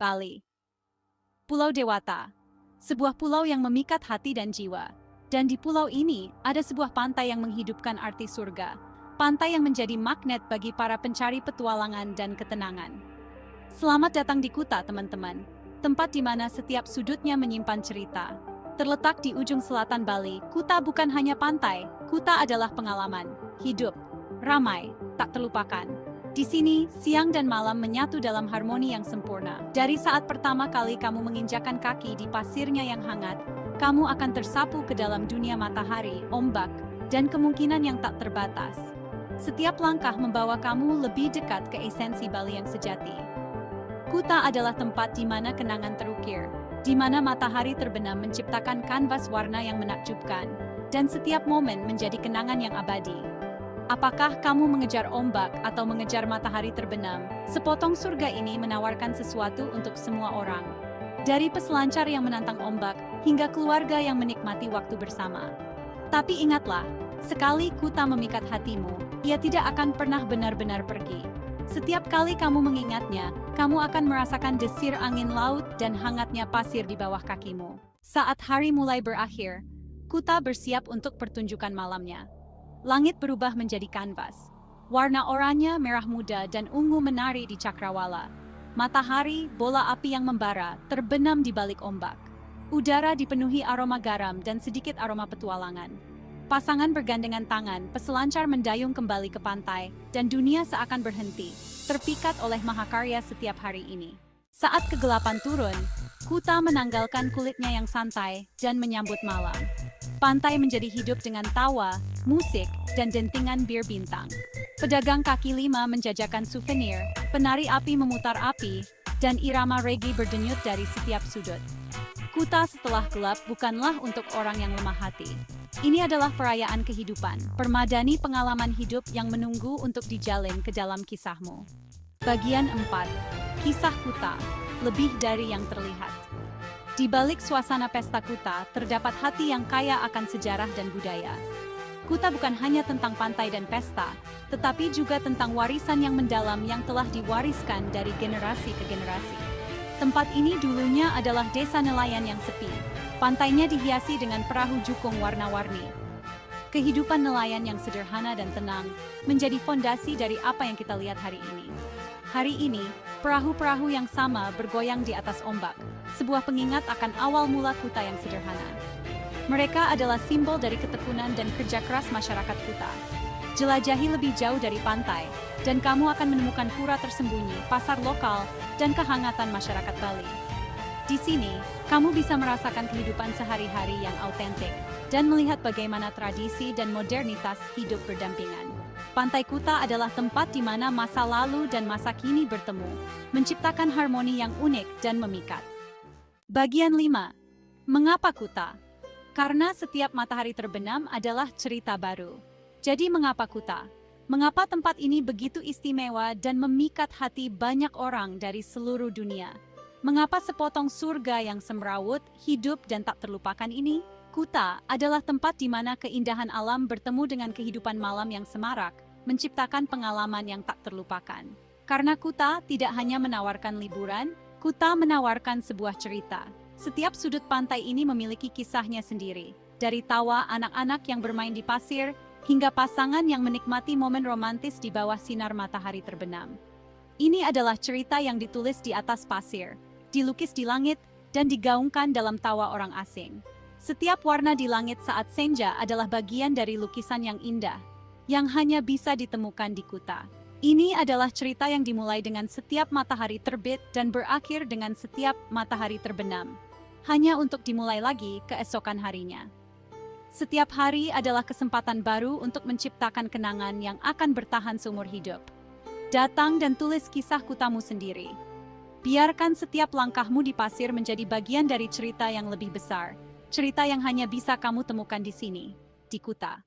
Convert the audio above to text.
Bali. Pulau Dewata, sebuah pulau yang memikat hati dan jiwa. Dan di pulau ini, ada sebuah pantai yang menghidupkan arti surga. Pantai yang menjadi magnet bagi para pencari petualangan dan ketenangan. Selamat datang di Kuta, teman-teman. Tempat di mana setiap sudutnya menyimpan cerita. Terletak di ujung selatan Bali, Kuta bukan hanya pantai. Kuta adalah pengalaman, hidup, ramai, tak terlupakan. Di sini, siang dan malam menyatu dalam harmoni yang sempurna. Dari saat pertama kali kamu menginjakan kaki di pasirnya yang hangat, kamu akan tersapu ke dalam dunia matahari, ombak, dan kemungkinan yang tak terbatas. Setiap langkah membawa kamu lebih dekat ke esensi Bali yang sejati. Kuta adalah tempat di mana kenangan terukir, di mana matahari terbenam menciptakan kanvas warna yang menakjubkan, dan setiap momen menjadi kenangan yang abadi. Apakah kamu mengejar ombak atau mengejar matahari terbenam? Sepotong surga ini menawarkan sesuatu untuk semua orang. Dari peselancar yang menantang ombak, hingga keluarga yang menikmati waktu bersama. Tapi ingatlah, sekali Kuta memikat hatimu, ia tidak akan pernah benar-benar pergi. Setiap kali kamu mengingatnya, kamu akan merasakan desir angin laut dan hangatnya pasir di bawah kakimu. Saat hari mulai berakhir, Kuta bersiap untuk pertunjukan malamnya. Langit berubah menjadi kanvas. Warna oranye, merah muda, dan ungu menari di cakrawala. Matahari, bola api yang membara, terbenam di balik ombak. Udara dipenuhi aroma garam dan sedikit aroma petualangan. Pasangan bergandengan tangan, peselancar mendayung kembali ke pantai, dan dunia seakan berhenti, terpikat oleh mahakarya setiap hari ini. Saat kegelapan turun, Kuta menanggalkan kulitnya yang santai dan menyambut malam. Pantai menjadi hidup dengan tawa, musik, dan dentingan bir bintang. Pedagang kaki lima menjajakan souvenir, penari api memutar api, dan irama reggae berdenyut dari setiap sudut. Kuta setelah gelap bukanlah untuk orang yang lemah hati. Ini adalah perayaan kehidupan, permadani pengalaman hidup yang menunggu untuk dijalin ke dalam kisahmu. Bagian 4. Kisah Kuta, lebih dari yang terlihat. Di balik suasana pesta Kuta, terdapat hati yang kaya akan sejarah dan budaya. Kuta bukan hanya tentang pantai dan pesta, tetapi juga tentang warisan yang mendalam yang telah diwariskan dari generasi ke generasi. Tempat ini dulunya adalah desa nelayan yang sepi. Pantainya dihiasi dengan perahu jukung warna-warni. Kehidupan nelayan yang sederhana dan tenang menjadi fondasi dari apa yang kita lihat hari ini. Hari ini, perahu-perahu yang sama bergoyang di atas ombak, sebuah pengingat akan awal mula Kuta yang sederhana. Mereka adalah simbol dari ketekunan dan kerja keras masyarakat Kuta. Jelajahi lebih jauh dari pantai, dan kamu akan menemukan pura tersembunyi, pasar lokal, dan kehangatan masyarakat Bali. Di sini, kamu bisa merasakan kehidupan sehari-hari yang autentik, dan melihat bagaimana tradisi dan modernitas hidup berdampingan. Pantai Kuta adalah tempat di mana masa lalu dan masa kini bertemu, menciptakan harmoni yang unik dan memikat. Bagian 5. Mengapa Kuta? Karena setiap matahari terbenam adalah cerita baru. Jadi mengapa Kuta? Mengapa tempat ini begitu istimewa dan memikat hati banyak orang dari seluruh dunia? Mengapa sepotong surga yang semrawut, hidup dan tak terlupakan ini? Kuta adalah tempat di mana keindahan alam bertemu dengan kehidupan malam yang semarak, menciptakan pengalaman yang tak terlupakan. Karena Kuta tidak hanya menawarkan liburan, Kuta menawarkan sebuah cerita. Setiap sudut pantai ini memiliki kisahnya sendiri. Dari tawa anak-anak yang bermain di pasir, hingga pasangan yang menikmati momen romantis di bawah sinar matahari terbenam. Ini adalah cerita yang ditulis di atas pasir, dilukis di langit, dan digaungkan dalam tawa orang asing. Setiap warna di langit saat senja adalah bagian dari lukisan yang indah, yang hanya bisa ditemukan di Kuta. Ini adalah cerita yang dimulai dengan setiap matahari terbit dan berakhir dengan setiap matahari terbenam, hanya untuk dimulai lagi keesokan harinya. Setiap hari adalah kesempatan baru untuk menciptakan kenangan yang akan bertahan seumur hidup. Datang dan tulis kisah Kutamu sendiri. Biarkan setiap langkahmu di pasir menjadi bagian dari cerita yang lebih besar. Cerita yang hanya bisa kamu temukan di sini, di Kuta.